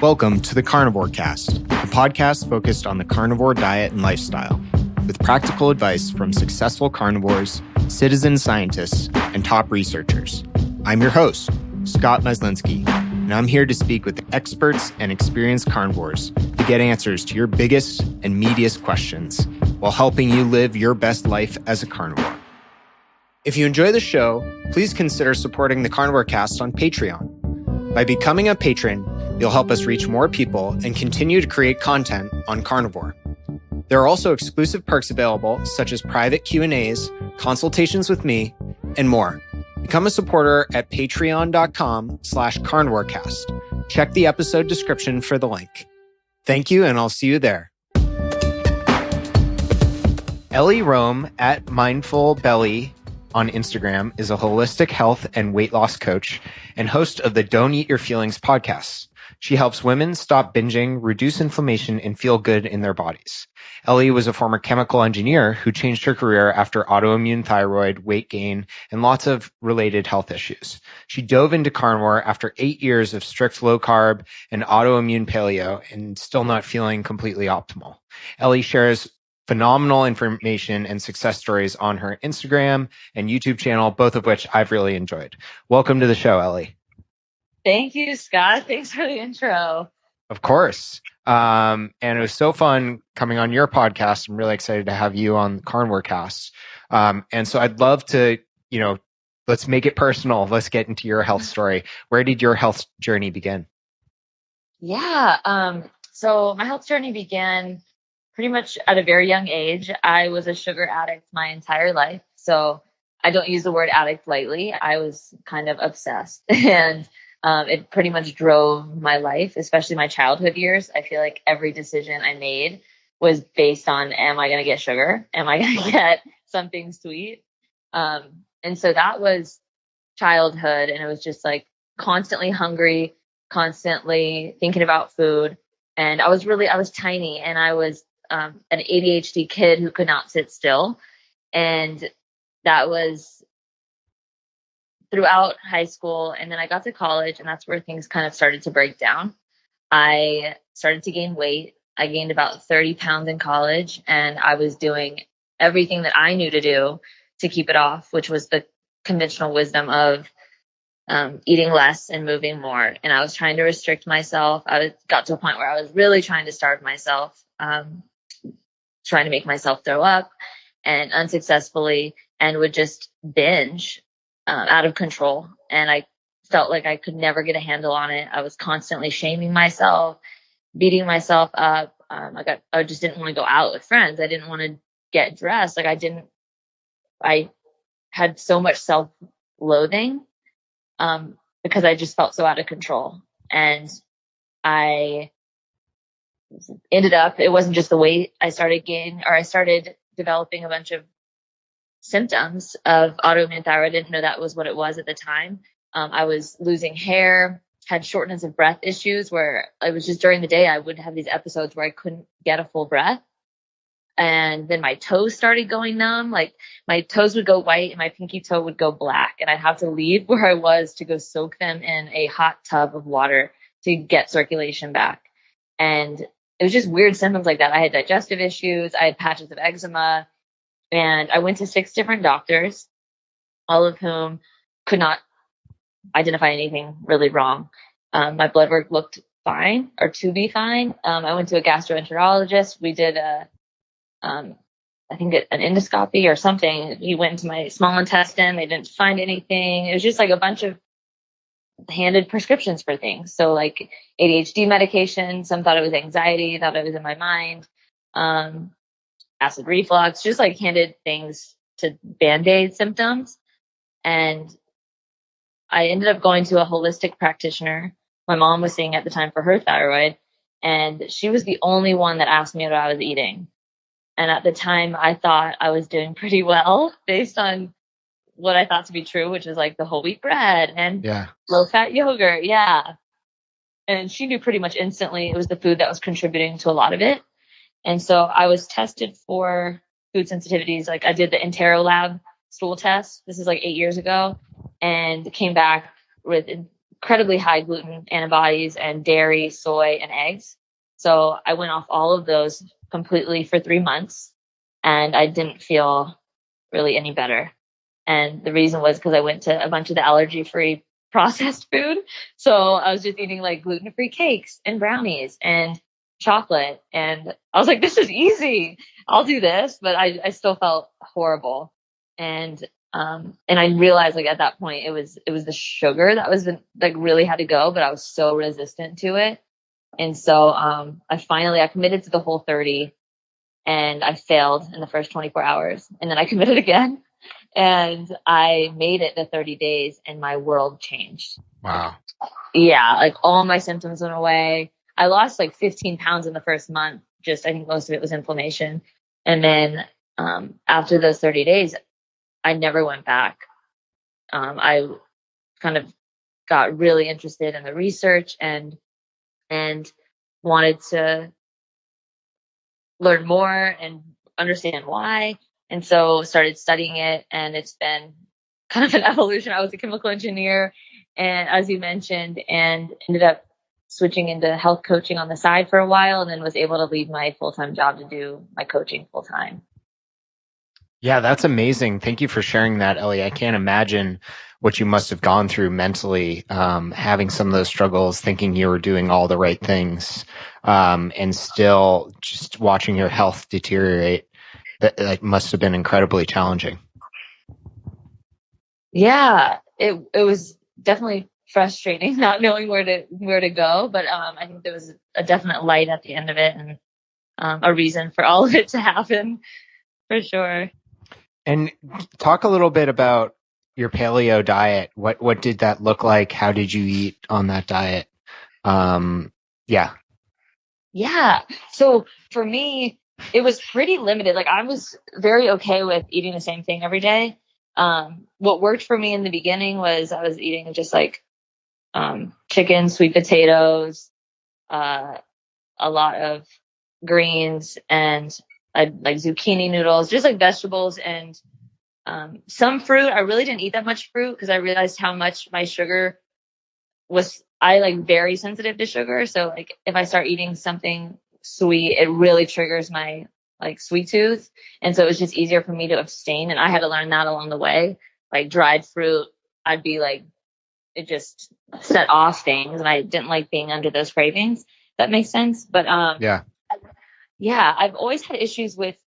Welcome to the Carnivore Cast, a podcast focused on the carnivore diet and lifestyle, with practical advice from successful carnivores, citizen scientists, and top researchers. I'm your host, Scott Meslinski, and I'm here to speak with experts and experienced carnivores to get answers to your biggest and meatiest questions while helping you live your best life as a carnivore. If you enjoy the show, please consider supporting the Carnivore Cast on Patreon. By becoming a patron, you'll help us reach more people and continue to create content on Carnivore. There are also exclusive perks available, such as private Q&As, consultations with me, and more. Become a supporter at patreon.com/carnivorecast. Check the episode description for the link. Thank you, and I'll see you there. Ellie Rome at Mindful Belly on Instagram is a holistic health and weight loss coach and host of the Don't Eat Your Feelings podcast. She helps women stop binging, reduce inflammation, and feel good in their bodies. Ellie was a former chemical engineer who changed her career after autoimmune thyroid, weight gain, and lots of related health issues. She dove into carnivore after 8 years of strict low carb and autoimmune paleo and still not feeling completely optimal. Ellie shares phenomenal information and success stories on her Instagram and YouTube channel, both of which I've really enjoyed. Welcome to the show, Ellie. Thank you, Scott. Thanks for the intro. Of course. And it was so fun coming on your podcast. I'm really excited to have you on the Carnivore Cast. And so I'd love to, let's make it personal. Let's get into your health story. Where did your health journey begin? Yeah. So my health journey began pretty much at a very young age. I was a sugar addict my entire life. So I don't use the word addict lightly. I was kind of obsessed and it pretty much drove my life, especially my childhood years. I feel like every decision I made was based on, am I going to get sugar? Am I going to get something sweet? And so that was childhood. And it was just like constantly hungry, constantly thinking about food. And I was tiny, and I was an ADHD kid who could not sit still. And that was throughout high school. And then I got to college, and that's where things kind of started to break down. I started to gain weight. I gained about 30 pounds in college, and I was doing everything that I knew to do to keep it off, which was the conventional wisdom of eating less and moving more. And I was trying to restrict myself. Got to a point where I was really trying to starve myself, trying to make myself throw up, and unsuccessfully, and would just binge out of control. And I felt like I could never get a handle on it. I was constantly shaming myself, beating myself up. I just didn't want to go out with friends. I didn't want to get dressed. I had so much self-loathing because I just felt so out of control. And I ended up, it wasn't just the weight. I started developing a bunch of symptoms of autoimmune thyroid. I didn't know that was what it was at the time. I was losing hair, had shortness of breath issues where it was just during the day I would have these episodes where I couldn't get a full breath. And then my toes started going numb. Like my toes would go white and my pinky toe would go black. And I'd have to leave where I was to go soak them in a hot tub of water to get circulation back. And it was just weird symptoms like that. I had digestive issues. I had patches of eczema. And I went to 6 different doctors, all of whom could not identify anything really wrong. My blood work looked fine, or to be fine. I went to a gastroenterologist. We did an endoscopy or something. He went into my small intestine. They didn't find anything. It was just like a bunch of handed prescriptions for things. So like ADHD medication. Some thought it was anxiety, thought it was in my mind. Acid reflux, just like handed things to Band-Aid symptoms. And I ended up going to a holistic practitioner my mom was seeing at the time for her thyroid. And she was the only one that asked me what I was eating. And at the time I thought I was doing pretty well based on what I thought to be true, which is like the whole wheat bread and low fat yogurt. Yeah. And she knew pretty much instantly it was the food that was contributing to a lot of it. And so I was tested for food sensitivities. Like I did the Entero lab stool test. This is like 8 years ago, and came back with incredibly high gluten antibodies and dairy, soy, and eggs. So I went off all of those completely for 3 months, and I didn't feel really any better. And the reason was because I went to a bunch of the allergy-free processed food. So I was just eating like gluten-free cakes and brownies and chocolate. And I was like, this is easy. I'll do this. But I still felt horrible. And I realized like at that point it was the sugar that was like really had to go, but I was so resistant to it. And so I committed to the Whole30, and I failed in the first 24 hours. And then I committed again, and I made it the 30 days, and my world changed. Wow. Yeah, like all my symptoms went away. I lost like 15 pounds in the first month. I think most of it was inflammation. And then after those 30 days, I never went back. I kind of got really interested in the research and wanted to learn more and understand why. And so started studying it, and it's been kind of an evolution. I was a chemical engineer, and as you mentioned, and ended up switching into health coaching on the side for a while, and then was able to leave my full-time job to do my coaching full-time. Yeah, that's amazing. Thank you for sharing that, Ellie. I can't imagine what you must have gone through mentally, having some of those struggles, thinking you were doing all the right things, and still just watching your health deteriorate. That must have been incredibly challenging. Yeah, it was definitely frustrating not knowing where to go, but I think there was a definite light at the end of it, and a reason for all of it to happen, for sure. And talk a little bit about your paleo diet. What did that look like? How did you eat on that diet? Yeah. Yeah. So for me, it was pretty limited. Like I was very okay with eating the same thing every day. What worked for me in the beginning was I was eating just like chicken, sweet potatoes, a lot of greens, and like zucchini noodles, just like vegetables, and some fruit. I really didn't eat that much fruit because I realized how much my sugar was. I like very sensitive to sugar. So like if I start eating something sweet, it really triggers my like sweet tooth. And so it was just easier for me to abstain. And I had to learn that along the way. Like dried fruit, I'd be like, it just set off things, and I didn't like being under those cravings. That makes sense. But yeah, I've always had issues with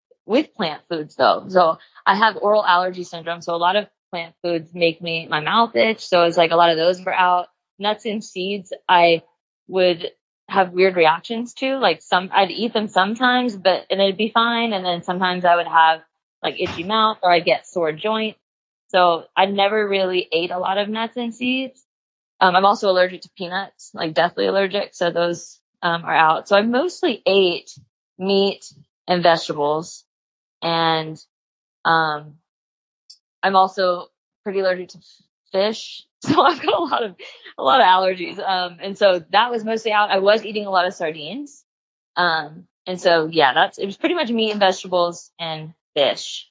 plant foods though. So I have oral allergy syndrome. So a lot of plant foods make my mouth itch. So it's like a lot of those were out. Nuts and seeds, I would have weird reactions to. Like I'd eat them sometimes, and it'd be fine. And then sometimes I would have like itchy mouth, or I'd get sore joint. So I never really ate a lot of nuts and seeds. I'm also allergic to peanuts, like deathly allergic. So those are out. So I mostly ate meat and vegetables. And I'm also pretty allergic to fish. So I've got a lot of allergies. And so that was mostly out. I was eating a lot of sardines. And so, yeah, it was pretty much meat and vegetables and fish.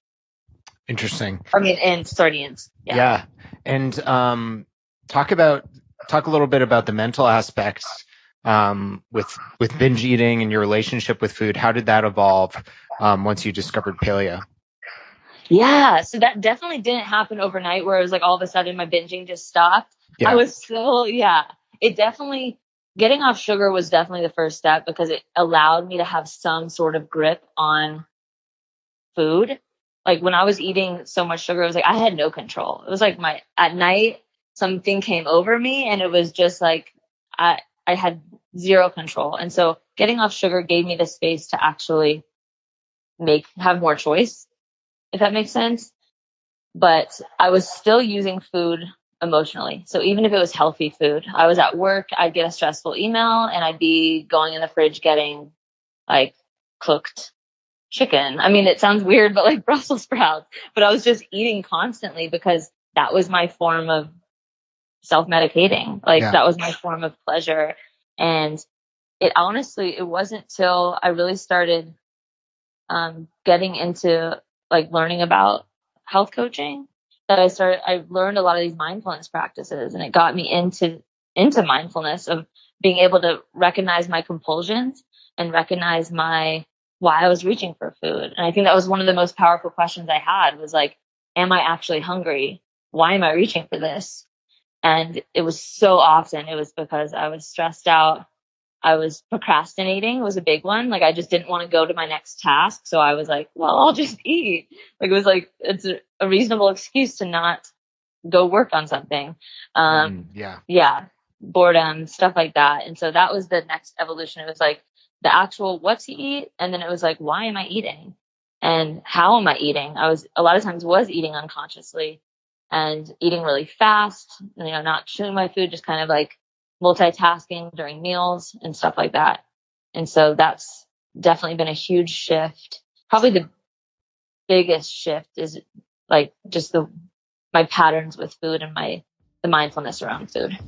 Interesting. And sardines. Yeah. And talk a little bit about the mental aspects with binge eating and your relationship with food. How did that evolve once you discovered paleo? Yeah, so that definitely didn't happen overnight where it was like all of a sudden my binging just stopped. Yeah. I was still, getting off sugar was definitely the first step because it allowed me to have some sort of grip on food. Like when I was eating so much sugar, it was like I had no control. It was like at night something came over me, and it was just like I had zero control. And so getting off sugar gave me the space to actually have more choice, if that makes sense. But I was still using food emotionally. So even if it was healthy food, I was at work, I'd get a stressful email, and I'd be going in the fridge getting like cooked chicken. I mean, it sounds weird, but like Brussels sprouts. But I was just eating constantly because that was my form of self-medicating. Like that was my form of pleasure. And it wasn't till I really started getting into like learning about health coaching that I learned a lot of these mindfulness practices, and it got me into into mindfulness, of being able to recognize my compulsions and recognize why I was reaching for food. And I think that was one of the most powerful questions I had, was like, am I actually hungry? Why am I reaching for this? And it was so often, it was because I was stressed out. I was procrastinating was a big one. Like, I just didn't want to go to my next task. So I was like, well, I'll just eat. Like, it was like, it's a reasonable excuse to not go work on something. Yeah. Boredom, stuff like that. And so that was the next evolution. It was like the actual what to eat. And then it was like, why am I eating? And how am I eating? I was a lot of times was eating unconsciously and eating really fast, not chewing my food, just kind of like multitasking during meals and stuff like that. And so that's definitely been a huge shift. Probably the biggest shift is like just my patterns with food and the mindfulness around food.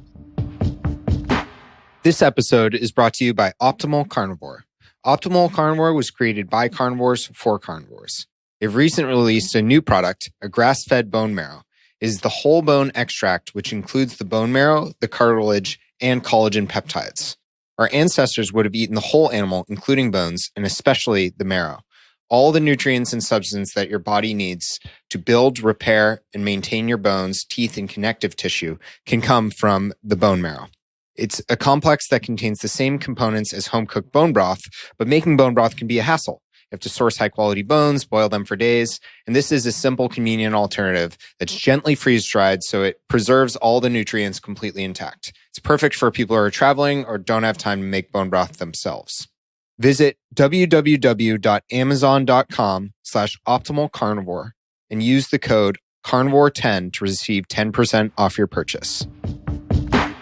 This episode is brought to you by Optimal Carnivore. Optimal Carnivore was created by carnivores for carnivores. They've recently released a new product, a grass-fed bone marrow. It is the whole bone extract, which includes the bone marrow, the cartilage, and collagen peptides. Our ancestors would have eaten the whole animal, including bones, and especially the marrow. All the nutrients and substances that your body needs to build, repair, and maintain your bones, teeth, and connective tissue can come from the bone marrow. It's a complex that contains the same components as home-cooked bone broth, but making bone broth can be a hassle. You have to source high-quality bones, boil them for days, and this is a simple, convenient alternative that's gently freeze-dried so it preserves all the nutrients completely intact. It's perfect for people who are traveling or don't have time to make bone broth themselves. Visit www.amazon.com/optimalcarnivore and use the code carnivore10 to receive 10% off your purchase. I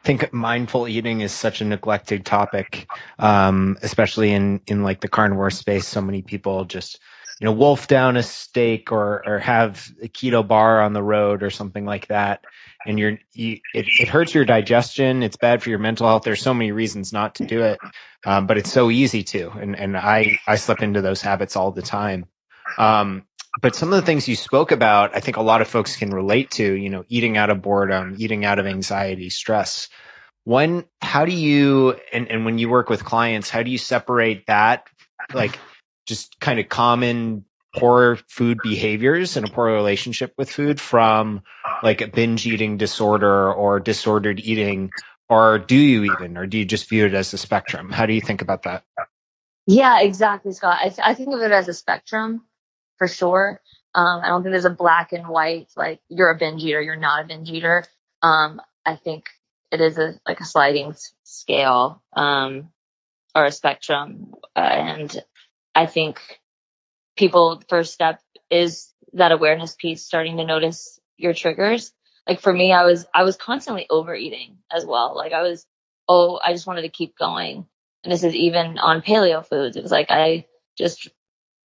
think mindful eating is such a neglected topic, especially in like the carnivore space. So many people just, wolf down a steak or have a keto bar on the road or something like that. And it hurts your digestion. It's bad for your mental health. There's so many reasons not to do it. But it's so easy to, and I slip into those habits all the time. But some of the things you spoke about, I think a lot of folks can relate to, eating out of boredom, eating out of anxiety, stress. How do you, and when you work with clients, how do you separate that, like just kind of common poor food behaviors and a poor relationship with food from like a binge eating disorder or disordered eating? Or do you just view it as a spectrum? How do you think about that? Yeah, exactly, Scott. I think of it as a spectrum for sure. I don't think there's a black and white, like you're a binge eater, you're not a binge eater. I think it is a sliding scale, or a spectrum. And I think first step is that awareness piece, starting to notice your triggers. Like for me, I was constantly overeating as well. Like I just wanted to keep going. And this is even on paleo foods. It was like, I just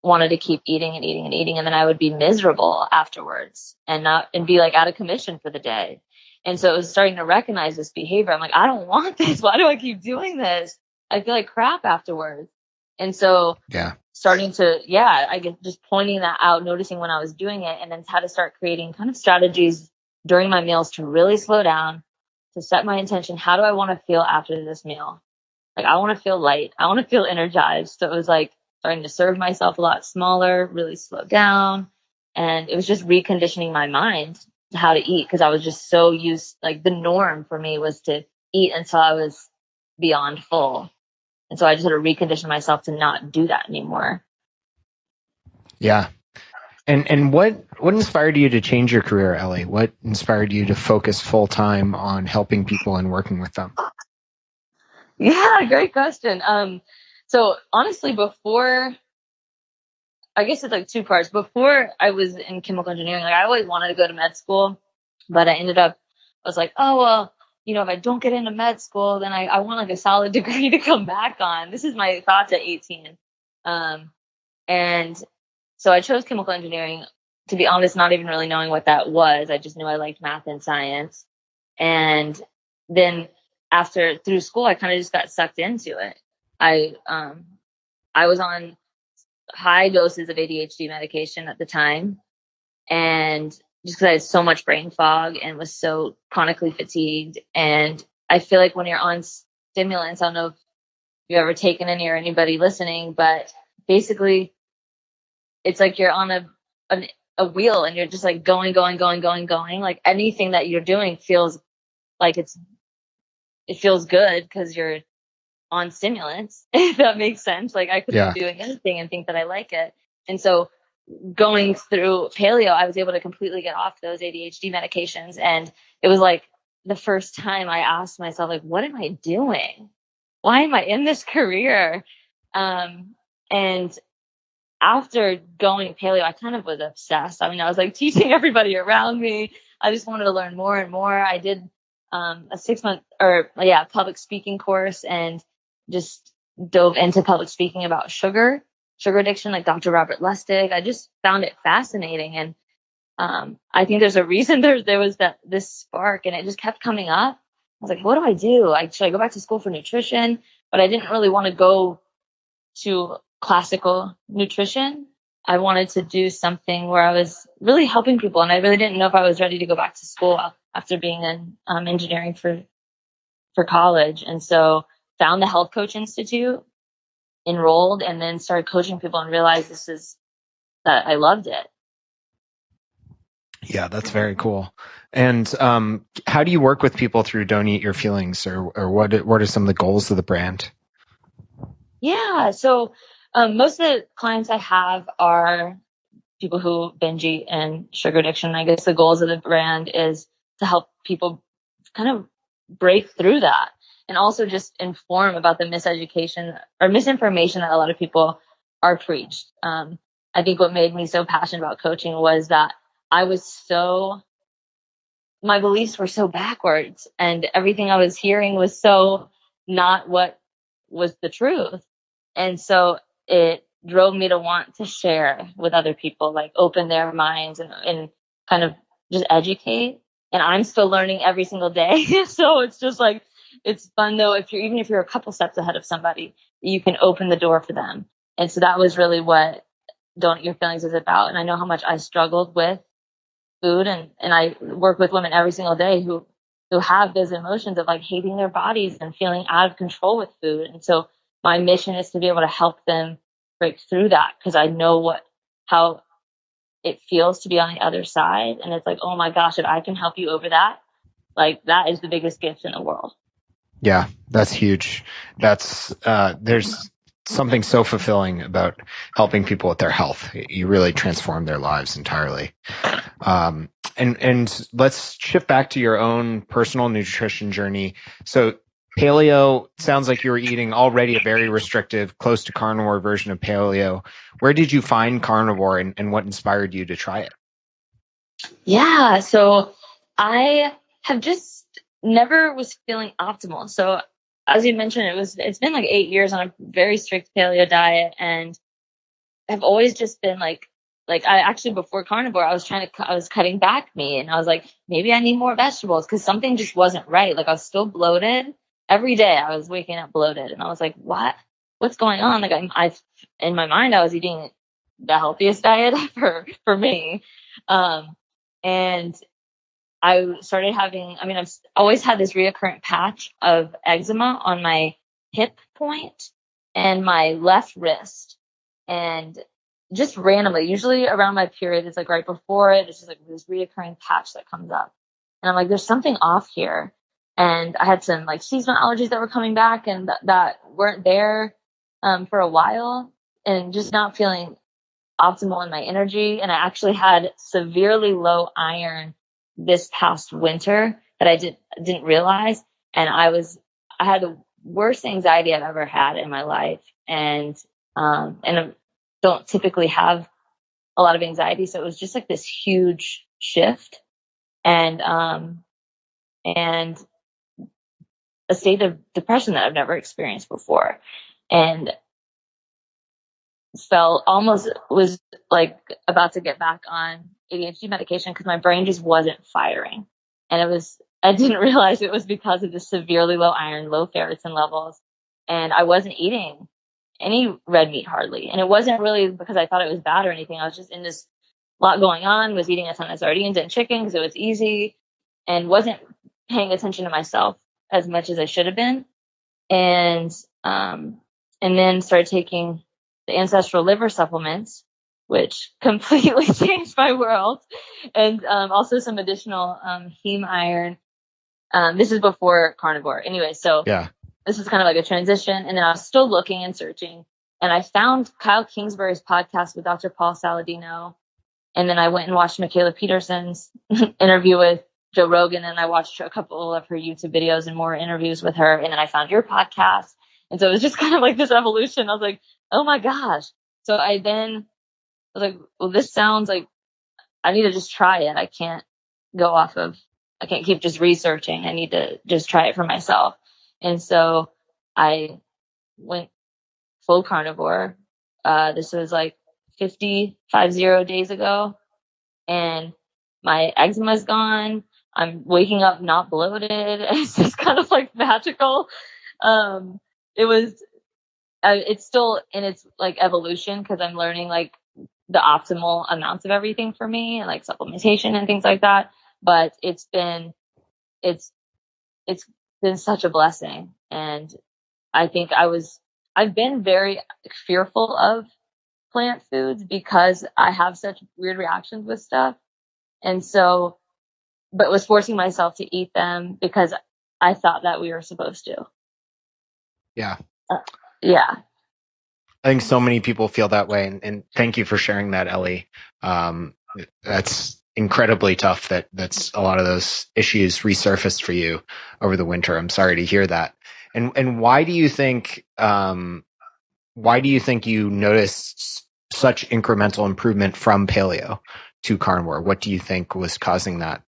wanted to keep eating and eating and eating. And then I would be miserable afterwards and be like out of commission for the day. And so it was starting to recognize this behavior. I'm like, I don't want this. Why do I keep doing this? I feel like crap afterwards. And so starting to, I get just pointing that out, noticing when I was doing it, and then how to start creating kind of strategies during my meals to really slow down, to set my intention. How do I want to feel after this meal? Like, I want to feel light. I want to feel energized. So it was like starting to serve myself a lot smaller, really slow down. And it was just reconditioning my mind to how to eat, because I was just so used, like the norm for me was to eat until I was beyond full. And so I just had to recondition myself to not do that anymore. Yeah. And what inspired you to change your career, Ellie? What inspired you to focus full time on helping people and working with them? Yeah, great question. So honestly, I guess it's like two parts. Before I was in chemical engineering, like I always wanted to go to med school, but I was like, oh, well, if I don't get into med school, then I want like a solid degree to come back on. This is my thoughts at 18. And so I chose chemical engineering, to be honest, not even really knowing what that was. I just knew I liked math and science. And then through school, I kind of just got sucked into it. I was on high doses of ADHD medication at the time, and just because I had so much brain fog and was so chronically fatigued. And I feel like when you're on stimulants, I don't know if you've ever taken any or anybody listening, but basically it's like you're on a wheel and you're just like going. Like anything that you're doing feels like it feels good because you're on stimulants, if that makes sense. Like I could Yeah. be doing anything and think that I like it. And so going through paleo, I was able to completely get off those ADHD medications. And it was like the first time I asked myself, like, what am I doing? Why am I in this career? And after going paleo, I kind of was obsessed. I mean, I was like teaching everybody around me. I just wanted to learn more and more. I did a 6-month public speaking course and just dove into public speaking about sugar addiction, like Dr. Robert Lustig. I just found it fascinating. And I think there's a reason there was this spark, and it just kept coming up. I was like, what do I do? Should I go back to school for nutrition? But I didn't really want to go to classical nutrition. I wanted to do something where I was really helping people, and I really didn't know if I was ready to go back to school after being in engineering for college. And so found the Health Coach Institute, enrolled, and then started coaching people and realized that I loved it. Yeah, that's very cool. And how do you work with people through Don't Eat Your Feelings, or what are some of the goals of the brand? Yeah, so most of the clients I have are people who binge eat and sugar addiction. I guess the goals of the brand is to help people kind of break through that, and also just inform about the miseducation or misinformation that a lot of people are preached. I think what made me so passionate about coaching was that my beliefs were so backwards, and everything I was hearing was so not what was the truth. And so it drove me to want to share with other people, like open their minds and kind of just educate. And I'm still learning every single day. So it's just like, it's fun though, even if you're a couple steps ahead of somebody, you can open the door for them. And so that was really what Don't Eat Your Feelings is about. And I know how much I struggled with food, and I work with women every single day who have those emotions of like hating their bodies and feeling out of control with food. And so my mission is to be able to help them break through that, because I know how it feels to be on the other side. And it's like, oh my gosh, if I can help you over that, like that is the biggest gift in the world. Yeah, that's huge. There's something so fulfilling about helping people with their health. You really transform their lives entirely. And let's shift back to your own personal nutrition journey. So paleo sounds like you were eating already a very restrictive, close to carnivore version of paleo. Where did you find carnivore, and what inspired you to try it? Yeah, so I have just never was feeling optimal. So as you mentioned, it's been like 8 years on a very strict paleo diet, and I've always just been like I actually, before carnivore, I was cutting back meat, and I was like, maybe I need more vegetables, because something just wasn't right. Like I was still bloated every day. I was waking up bloated, and I was like, what's going on? Like I in my mind, I was eating the healthiest diet for me. And I started I've always had this reoccurrent patch of eczema on my hip point and my left wrist. And just randomly, usually around my period, it's like right before it, it's just like this reoccurring patch that comes up. And I'm like, there's something off here. And I had some like seasonal allergies that were coming back and that weren't there for a while, and just not feeling optimal in my energy. And I actually had severely low iron this past winter that I didn't realize. And I had the worst anxiety I've ever had in my life. And I don't typically have a lot of anxiety. So it was just like this huge shift, and a state of depression that I've never experienced before. And was like about to get back on ADHD medication because my brain just wasn't firing. And I didn't realize it was because of the severely low iron, low ferritin levels. And I wasn't eating any red meat hardly. And it wasn't really because I thought it was bad or anything. I was just in this lot going on, was eating a ton of sardines and chicken because it was easy, and wasn't paying attention to myself as much as I should have been. And then started taking the ancestral liver supplements, which completely changed my world. And also some additional heme iron. This is before carnivore. Anyway, so Yeah. this is kind of like a transition. And then I was still looking and searching. And I found Kyle Kingsbury's podcast with Dr. Paul Saladino. And then I went and watched Michaela Peterson's interview with Joe Rogan. And I watched a couple of her YouTube videos and more interviews with her. And then I found your podcast. And so it was just kind of like this evolution. I was like, oh my gosh. So I then was like, well, this sounds like I need to just try it. I can't keep just researching. I need to just try it for myself. And so I went full carnivore. This was like 50 days ago, and my eczema's gone. I'm waking up not bloated. It's just kind of like magical. It's still in its like evolution because I'm learning like the optimal amounts of everything for me and like supplementation and things like that. But it's been such a blessing. And I think I've been very fearful of plant foods because I have such weird reactions with stuff. And so, but was forcing myself to eat them because I thought that we were supposed to. Yeah. Yeah. I think so many people feel that way. And thank you for sharing that, Ellie. That's incredibly tough that's a lot of those issues resurfaced for you over the winter. I'm sorry to hear that. And why do you think you noticed such incremental improvement from paleo to carnivore? What do you think was causing that?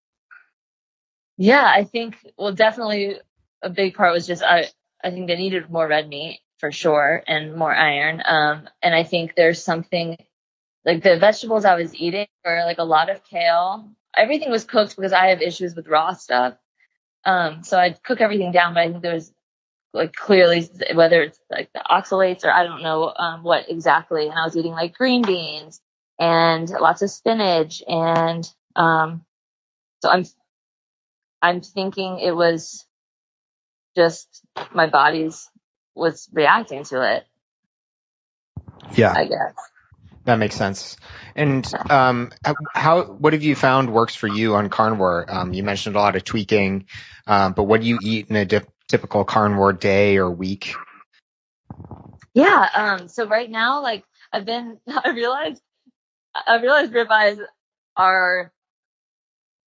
Yeah, I think, well, definitely a big part was just, I think I needed more red meat for sure and more iron. And I think there's something like the vegetables I was eating were like a lot of kale. Everything was cooked because I have issues with raw stuff. So I'd cook everything down, but I think there was like clearly whether it's like the oxalates or I don't know what exactly. And I was eating like green beans and lots of spinach. And so I'm thinking it was just my body's was reacting to it. Yeah, I guess. that makes sense. And what have you found works for you on carnivore? You mentioned a lot of tweaking, but what do you eat in a typical carnivore day or week? Yeah. So right now, like I realized ribeyes are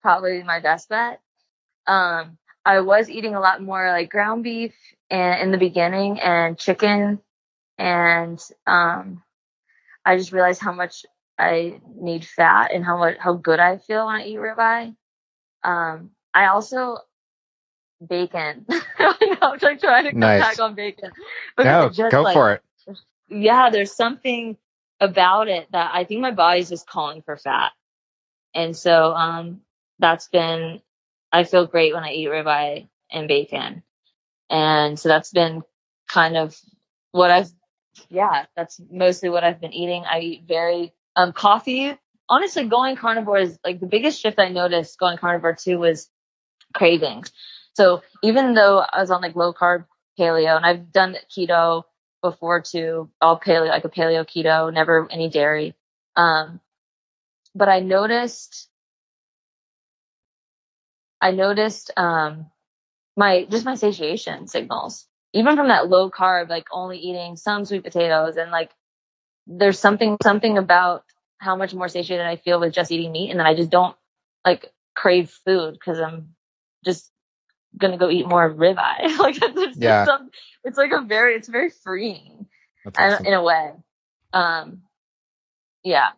probably my best bet. I was eating a lot more like ground beef and in the beginning and chicken, and I just realized how much I need fat and how good I feel when I eat ribeye. I also bacon. I'm like trying to cut back on bacon because it just go for it. Yeah, there's something about it that I think my body's just calling for fat, and so I feel great when I eat ribeye and bacon. And so that's been kind of that's mostly what I've been eating. I eat very, coffee. Honestly, going carnivore is like the biggest shift I noticed going carnivore too was cravings. So even though I was on like low carb paleo and I've done keto before too, all paleo, like a paleo keto, never any dairy. But I noticed, my satiation signals, even from that low carb, like only eating some sweet potatoes, and like there's something about how much more satiated I feel with just eating meat, and then I just don't like crave food because I'm just gonna go eat more ribeye. Like it's like it's very freeing. That's awesome. In a way. Yeah.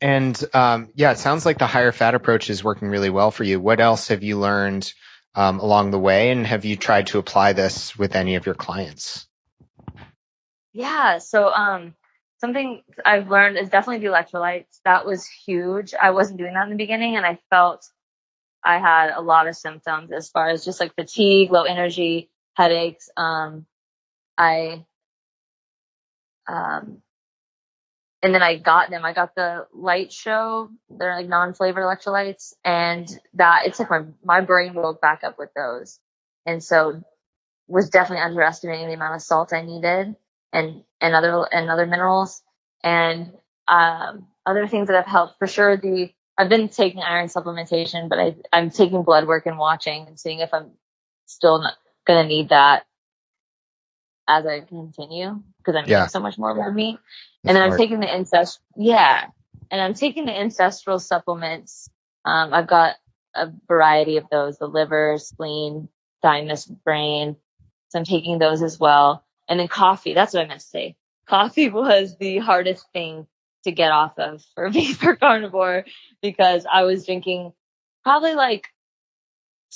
And it sounds like the higher fat approach is working really well for you. What else have you learned along the way, and have you tried to apply this with any of your clients? Yeah. So something I've learned is definitely the electrolytes. That was huge. I wasn't doing that in the beginning, and I felt I had a lot of symptoms as far as just like fatigue, low energy, headaches. and then I got the light show. They're like non-flavored electrolytes, and that it's like my brain woke back up with those. And so was definitely underestimating the amount of salt I needed and other minerals. And other things that have helped for sure. I've been taking iron supplementation, but I'm taking blood work and watching and seeing if I'm still not going to need that as I continue, because I'm eating so much more red meat. And then I'm taking the I'm taking the ancestral supplements. I've got a variety of those: the liver, spleen, thymus, brain. So I'm taking those as well. And then coffee. That's what I meant to say. Coffee was the hardest thing to get off of for me for carnivore, because I was drinking probably like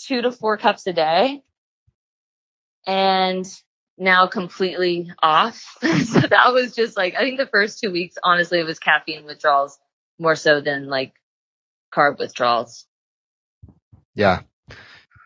2 to 4 cups a day, and now completely off. So that was just like, I think the first 2 weeks, honestly, it was caffeine withdrawals more so than like carb withdrawals. Yeah.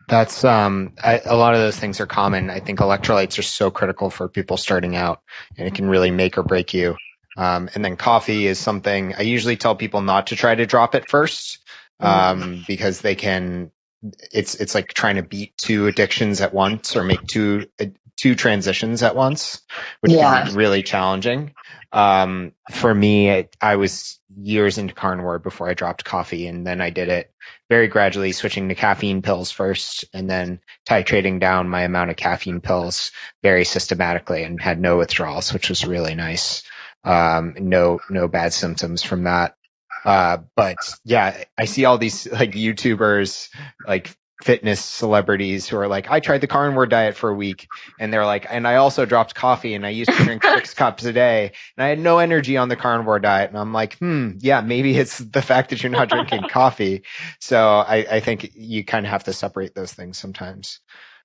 That's a lot of those things are common. I think electrolytes are so critical for people starting out, and it can really make or break you. And then coffee is something I usually tell people not to try to drop it first, because it's like trying to beat 2 addictions at once, or make two transitions at once, which can be really challenging. For me, I was years into carnivore before I dropped coffee, and then I did it very gradually, switching to caffeine pills first, and then titrating down my amount of caffeine pills very systematically, and had no withdrawals, which was really nice. No bad symptoms from that. But yeah, I see all these like YouTubers, like fitness celebrities who are like, I tried the carnivore diet for a week, and they're like, and I also dropped coffee, and I used to drink 6 cups a day, and I had no energy on the carnivore diet. And I'm like, yeah, maybe it's the fact that you're not drinking coffee. So I think you kind of have to separate those things sometimes.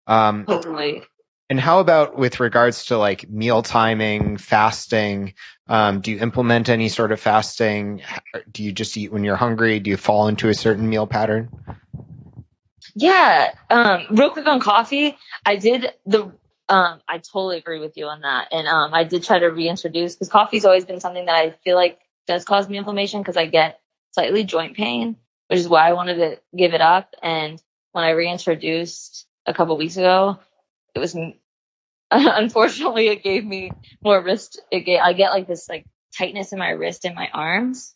Totally. And how about with regards to like meal timing, fasting? Do you implement any sort of fasting? Do you just eat when you're hungry? Do you fall into a certain meal pattern? Yeah. Real quick on coffee, I totally agree with you on that. And I did try to reintroduce, because coffee's always been something that I feel like does cause me inflammation, because I get slightly joint pain, which is why I wanted to give it up. And when I reintroduced a couple weeks ago, it was unfortunately it gave me more wrist. I get like this like tightness in my wrist and my arms,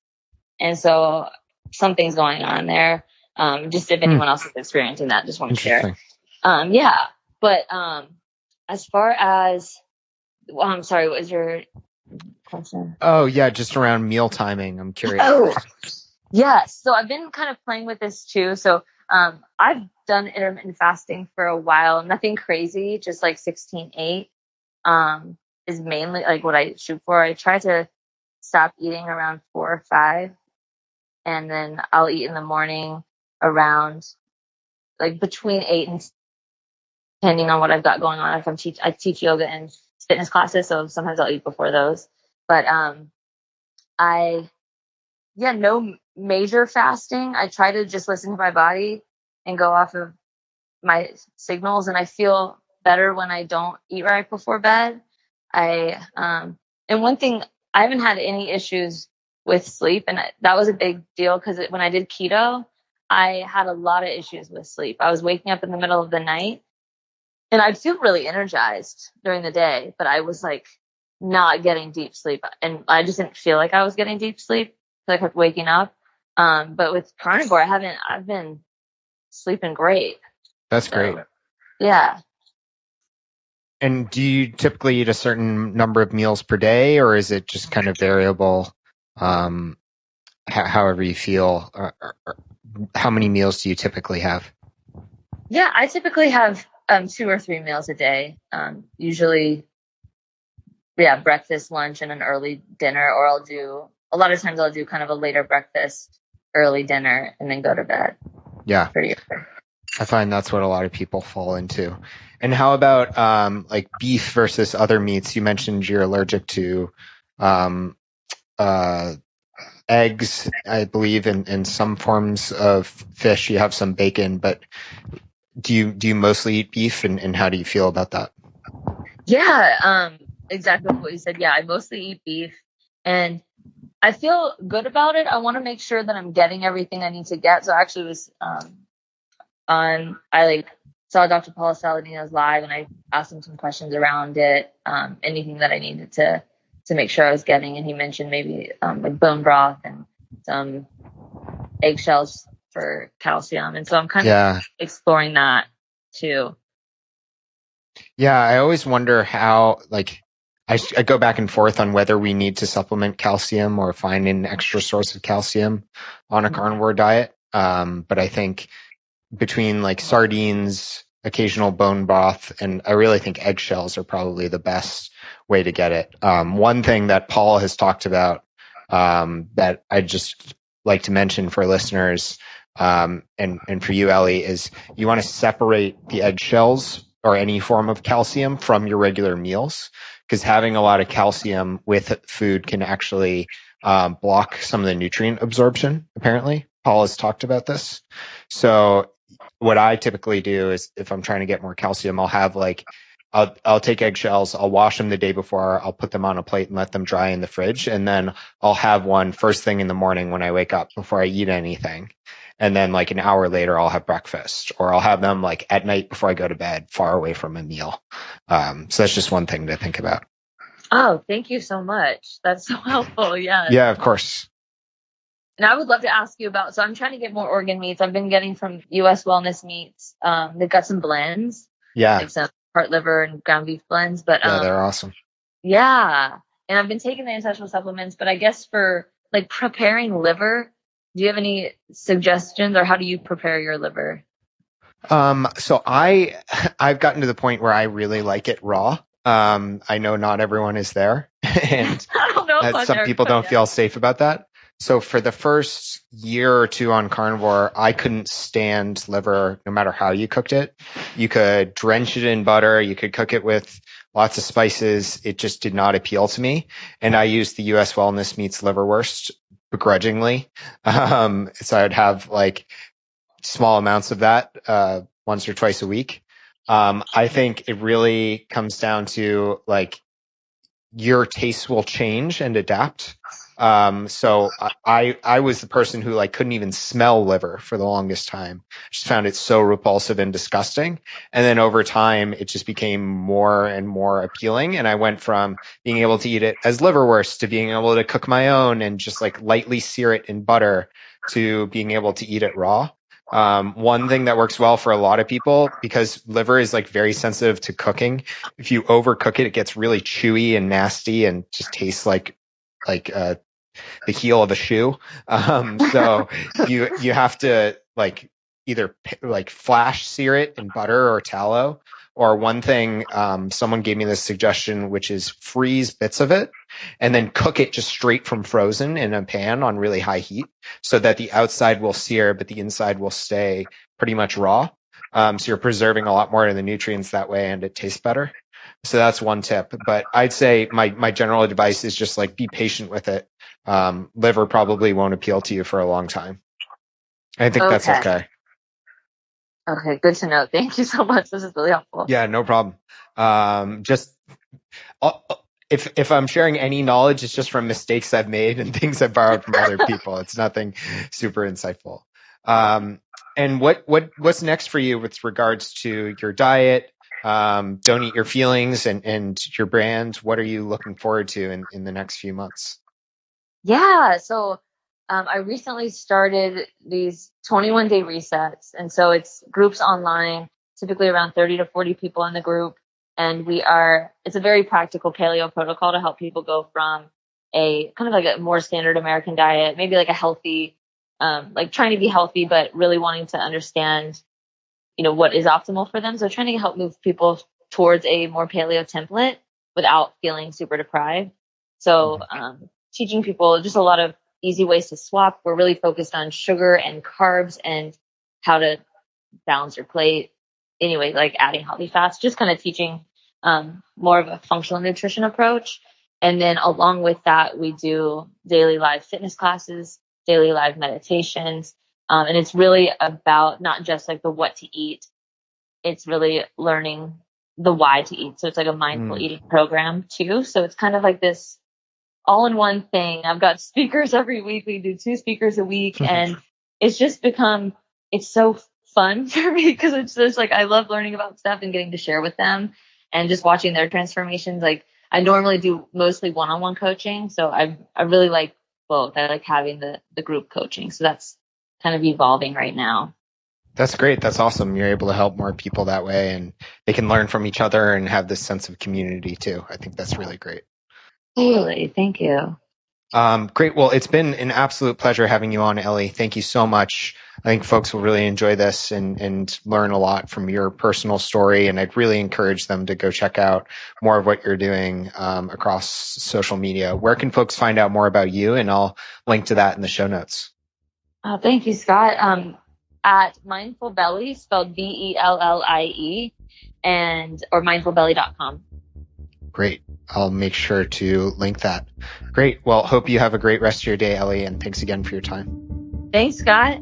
and so something's going on there. Just if anyone else is experiencing that, just want to share. But as far as, I'm sorry, what was your question? Oh yeah, just around meal timing. I'm curious. Oh, yeah. So I've been kind of playing with this too. So I've done intermittent fasting for a while. Nothing crazy, just like 16/8 is mainly like what I shoot for. I try to stop eating around 4 or 5, and then I'll eat in the morning around like between 8 and, depending on what I've got going on. If I teach yoga and fitness classes, so sometimes I'll eat before those. But no major fasting. I try to just listen to my body and go off of my signals, and I feel better when I don't eat right before bed. And one thing, I haven't had any issues with sleep, and that was a big deal, because when I did keto, I had a lot of issues with sleep. I was waking up in the middle of the night, and I'd feel really energized during the day, but I was like not getting deep sleep, and I just didn't feel like I was getting deep sleep, so I kept waking up. But with carnivore, I've been sleeping great. That's great. Yeah. And do you typically eat a certain number of meals per day, or is it just kind of variable, however you feel? Or how many meals do you typically have? Yeah, I typically have 2 or 3 meals a day. Usually, breakfast, lunch, and an early dinner, or a lot of times I'll do kind of a later breakfast, early dinner, and then go to bed. Yeah. I find that's what a lot of people fall into. And how about like beef versus other meats? You mentioned you're allergic to eggs, I believe, and some forms of fish. You have some bacon, but do you mostly eat beef, and how do you feel about that? Yeah, exactly what you said. Yeah, I mostly eat beef, and I feel good about it. I want to make sure that I'm getting everything I need to get. So I actually was I saw Dr. Paula Saladino's live, and I asked him some questions around it, anything that I needed to make sure I was getting. And he mentioned maybe like bone broth and some eggshells for calcium. And so I'm kind of exploring that too. Yeah, I always wonder how, like, I go back and forth on whether we need to supplement calcium or find an extra source of calcium on a carnivore diet. But I think between like sardines, occasional bone broth, and I really think eggshells are probably the best way to get it. One thing that Paul has talked about, that I just like to mention for listeners, and for you, Ellie, is you want to separate the eggshells or any form of calcium from your regular meals, because having a lot of calcium with food can actually block some of the nutrient absorption. Apparently, Paul has talked about this. So what I typically do is if I'm trying to get more calcium, I'll have like, I'll take eggshells, I'll wash them the day before, I'll put them on a plate and let them dry in the fridge. And then I'll have one first thing in the morning when I wake up before I eat anything. And then like an hour later, I'll have breakfast, or I'll have them like at night before I go to bed, far away from a meal. So that's just one thing to think about. Oh, thank you so much. That's so helpful. Yeah. Yeah, of course. And I would love to ask you about, so I'm trying to get more organ meats. I've been getting from US Wellness Meats. They've got some blends. Yeah. Like some heart, liver, and ground beef blends. But yeah, they're awesome. Yeah. And I've been taking the ancestral supplements, but I guess for like preparing liver, do you have any suggestions, or how do you prepare your liver? So I've gotten to the point where I really like it raw. I know not everyone is there, and I don't know if some people don't feel safe about that. So for the first year or two on carnivore, I couldn't stand liver no matter how you cooked it. You could drench it in butter. You could cook it with lots of spices. It just did not appeal to me. And I used the US Wellness Meats liverwurst begrudgingly. So I'd have like small amounts of that once or twice a week. I think it really comes down to like your tastes will change and adapt. So I was the person who like couldn't even smell liver for the longest time. Just found it so repulsive and disgusting. And then over time, it just became more and more appealing. And I went from being able to eat it as liverwurst to being able to cook my own and just like lightly sear it in butter to being able to eat it raw. One thing that works well for a lot of people, because liver is like very sensitive to cooking. If you overcook it, it gets really chewy and nasty and just tastes like the heel of a shoe. So you have to like either like flash sear it in butter or tallow. Or one thing, someone gave me this suggestion, which is freeze bits of it and then cook it just straight from frozen in a pan on really high heat so that the outside will sear, but the inside will stay pretty much raw. So you're preserving a lot more of the nutrients that way and it tastes better. So that's one tip. But I'd say my general advice is just like be patient with it. Liver probably won't appeal to you for a long time. I think that's okay. Okay, good to know. Thank you so much. This is really helpful. Yeah, no problem. Just if I'm sharing any knowledge, it's just from mistakes I've made and things I've borrowed from other people. It's nothing super insightful. And what's next for you with regards to your diet? Don't eat your feelings and your brand. What are you looking forward to in the next few months? Yeah, so I recently started these 21-day resets. And so it's groups online, typically around 30 to 40 people in the group. And it's a very practical paleo protocol to help people go from a kind of like a more standard American diet, maybe like a healthy, like trying to be healthy, but really wanting to understand, what is optimal for them. So trying to help move people towards a more paleo template without feeling super deprived. So teaching people just a lot of easy ways to swap. We're really focused on sugar and carbs and how to balance your plate. Anyway, like adding healthy fats, just kind of teaching more of a functional nutrition approach. And then along with that, we do daily live fitness classes, daily live meditations. And it's really about not just like the what to eat. It's really learning the why to eat. So it's like a mindful eating program too. So it's kind of like this all in one thing. I've got speakers every week. We do 2 speakers a week, and it's just become, it's so fun for me because it's just like, I love learning about stuff and getting to share with them and just watching their transformations. Like, I normally do mostly one-on-one coaching, so I really like both. I like having the group coaching. So that's kind of evolving right now. That's great. That's awesome. You're able to help more people that way, and they can learn from each other and have this sense of community too. I think that's really great. Totally. Thank you. Great. Well, it's been an absolute pleasure having you on, Ellie. Thank you so much. I think folks will really enjoy this and learn a lot from your personal story. And I'd really encourage them to go check out more of what you're doing across social media. Where can folks find out more about you? And I'll link to that in the show notes. Thank you, Scott. At Mindful Belly, spelled BELLIE, or mindfulbelly.com. Great. I'll make sure to link that. Great. Well, hope you have a great rest of your day, Ellie, and thanks again for your time. Thanks, Scott.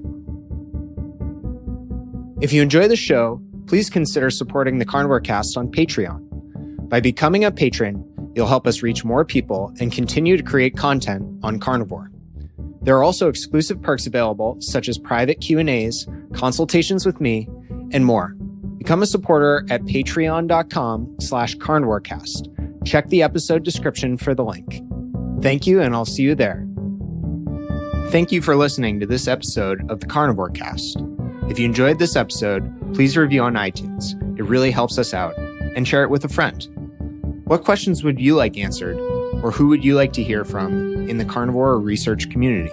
If you enjoy the show, please consider supporting the Carnivore Cast on Patreon. By becoming a patron, you'll help us reach more people and continue to create content on carnivore. There are also exclusive perks available, such as private Q&As, consultations with me, and more. Become a supporter at patreon.com/carnivorecast. Check the episode description for the link. Thank you, and I'll see you there. Thank you for listening to this episode of the Carnivore Cast. If you enjoyed this episode, please review on iTunes. It really helps us out, and share it with a friend. What questions would you like answered, or who would you like to hear from in the carnivore research community?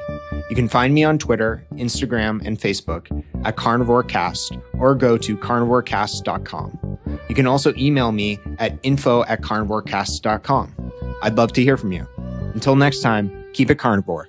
You can find me on Twitter, Instagram, and Facebook at Carnivore Cast, or go to carnivorecast.com. You can also email me at info@carnivorecast.com. I'd love to hear from you. Until next time, keep it carnivore.